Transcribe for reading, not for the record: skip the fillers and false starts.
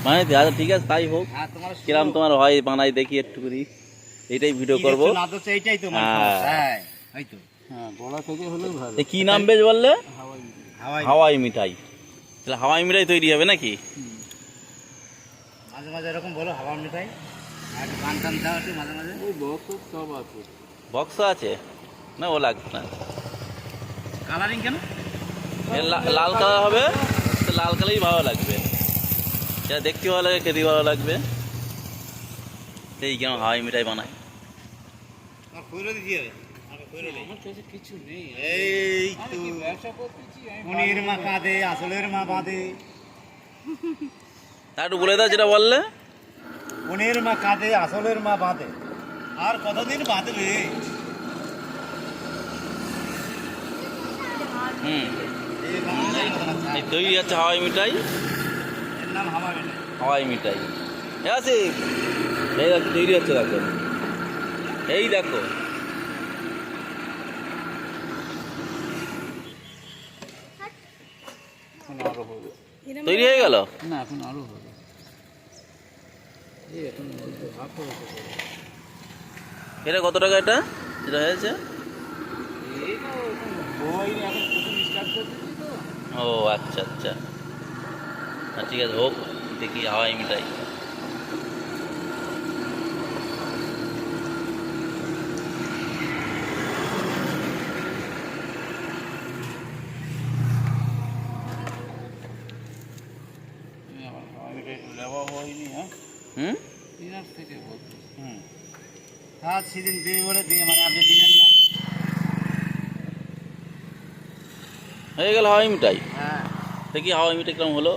মানে আচ্ছা ঠিক আছে তাই হোক। কিরাম তোমার হয় বানাই দেখি একটু করি, এইটাই ভিডিও করবো। কি নাম বেশ বললে? হাওয়াই মিঠাই। তাহলে হাওয়াই মিঠাই তৈরি হবে নাকি? মাঝে মাঝে এরকম বলো হাওয়া মিঠাই, আর গান টান দাও একটু মাঝে মাঝে। ওই বক্স সব আছে। বক্স আছে না? ও লাগবে না। কালারিং কেন? লাল কালার হবে, লাল কালারই ভালো লাগবে, যা দেখতে ভালো লাগে খেতে ভালো লাগবে। এই কেন হাওয়াই মিঠাই বানায়। কিছু নেই, এই তো পনির মা কাঁদে, আসলের মা বাঁধে। তা একটু বলে দাও যেটা বললে। পনির মা কাঁদে, আসলের মা বাঁধে, আর কতদিন বাঁধবে? এই তৈরি আছে হাওয়াই মিঠাই। এর নাম হাওয়া মিঠাই। হাওয়াই মিঠাই আছে, এই দেখো তৈরি হচ্ছে, দেখো এই দেখো। তৈরি হয়ে গেল না, এখন আরো হবে। এখন এটা কত টাকা? এটা যেটা হয়েছে ও আচ্ছা আচ্ছা, ঠিক আছে হোক, দেখি হাওয়াই মিঠাই। হুম সেদিন দিয়ে বলে দিয়ে, মানে আপনি দিলেন না। হয়ে গেল হাওয়াই মিঠাই। হ্যাঁ, দেখি হাওয়াই মিঠাই কেমন হলো।